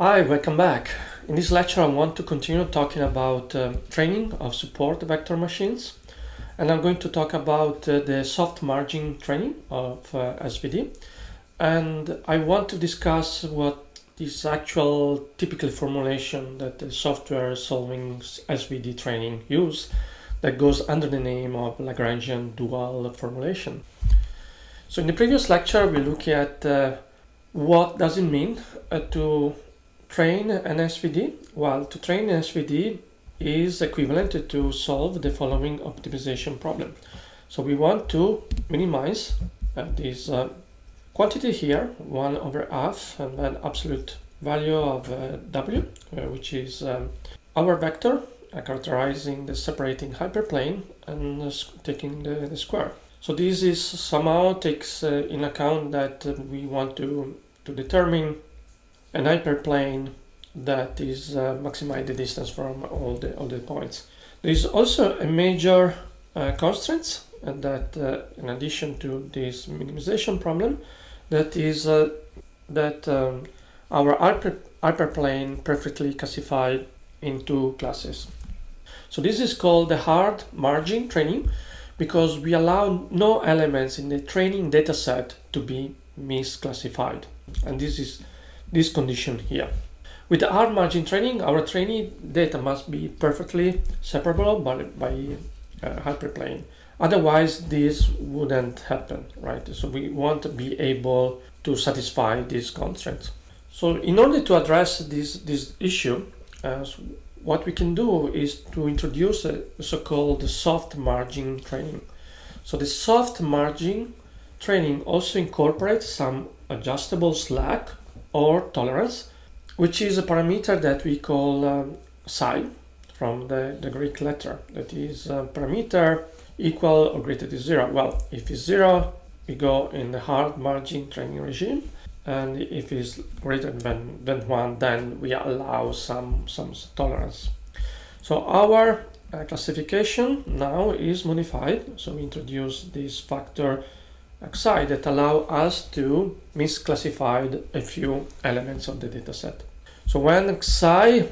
Hi, welcome back. In this lecture I want to continue talking about training of support vector machines, and I'm going to talk about the soft margin training of SVD, and I want to discuss what is actual typical formulation that the software solving SVD training use that goes under the name of Lagrangian dual formulation. So in the previous lecture we look at what does it mean to train an SVD. Well, to train an SVD is equivalent to solve the following optimization problem. So we want to minimize this quantity here, 1 over half, and then absolute value of W, which is our vector characterizing the separating hyperplane and taking the square. So this is somehow takes in account that we want to determine an hyperplane that is maximize the distance from all the points. There is also a major constraint, and that in addition to this minimization problem, that is that our hyperplane perfectly classified into classes. So this is called the hard margin training, because we allow no elements in the training dataset to be misclassified, and this is this condition here. With the hard margin training, our training data must be perfectly separable by hyperplane. Otherwise, this wouldn't happen, right? So we want to be able to satisfy these constraints. So in order to address this issue, what we can do is to introduce a so-called soft margin training. So the soft margin training also incorporates some adjustable slack or tolerance, which is a parameter that we call psi from the Greek letter. That is a parameter equal or greater to 0. Well, if it's 0, we go in the hard margin training regime, and if it's greater than 1, then we allow some tolerance. So our classification now is modified. So we introduce this factor xi that allow us to misclassify a few elements of the dataset. So when xi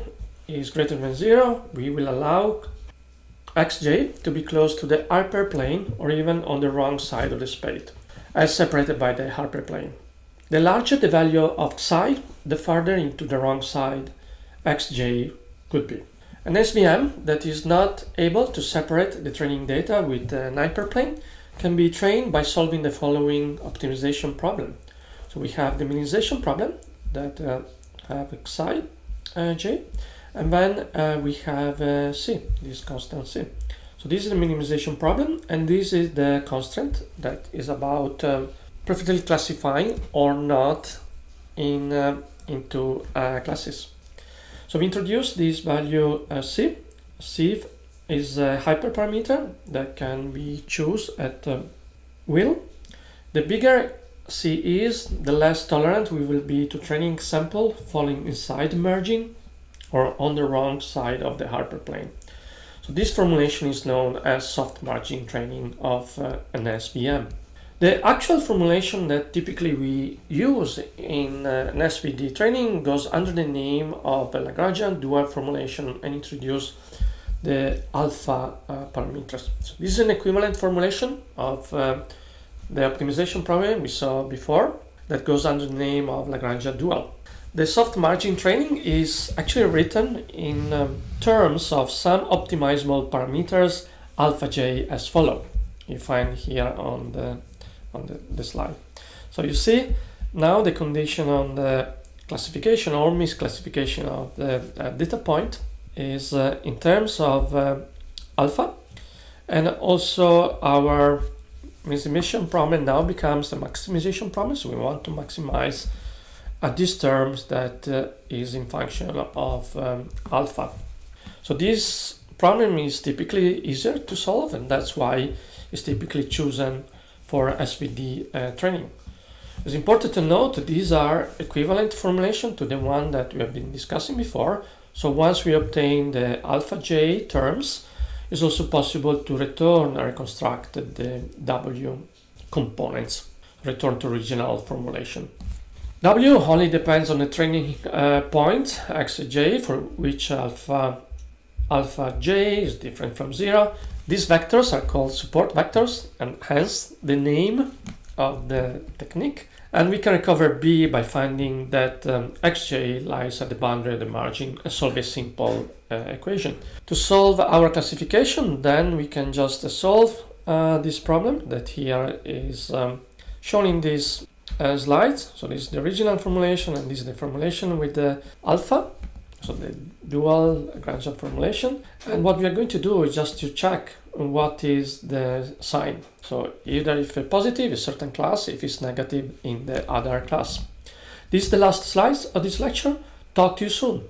is greater than 0, we will allow xj to be close to the hyperplane or even on the wrong side of the space, as separated by the hyperplane. The larger the value of xi, the farther into the wrong side xj could be. An SVM that is not able to separate the training data with an hyperplane can be trained by solving the following optimization problem. So we have the minimization problem that have xi j, and then we have c, this constant c. So this is the minimization problem, and this is the constraint that is about perfectly classifying or not into classes. So we introduce this value c. C is a hyperparameter that can be chosen at will. The bigger c is, the less tolerant we will be to training sample falling inside merging or on the wrong side of the hyperplane. So this formulation is known as soft margin training of an SVM. The actual formulation that typically we use in an SVD training goes under the name of a Lagrangian dual formulation and introduce the alpha parameters. So this is an equivalent formulation of the optimization problem we saw before that goes under the name of Lagrangian dual. The soft margin training is actually written in terms of some optimizable parameters alpha j as follow. You find here on the slide. So you see now the condition on the classification or misclassification of the data point is in terms of alpha, and also our minimization problem now becomes a maximization problem. So we want to maximize these terms that is in function of alpha. So this problem is typically easier to solve, and that's why it's typically chosen for SVD training. It's important to note that these are equivalent formulation to the one that we have been discussing before. So once we obtain the alpha j terms, it's also possible to return or reconstruct the W components, return to original formulation. W only depends on the training point xj, for which alpha j is different from 0. These vectors are called support vectors, and hence the name of the technique. And we can recover B by finding that xj lies at the boundary of the margin and solve a simple equation. To solve our classification, then we can just solve this problem that here is shown in this slides. So this is the original formulation, and this is the formulation with the alpha, so the dual Lagrangian formulation. And what we are going to do is just to check what is the sign. So either if it's positive, a certain class, if it's negative in the other class. This is the last slides of this lecture. Talk to you soon.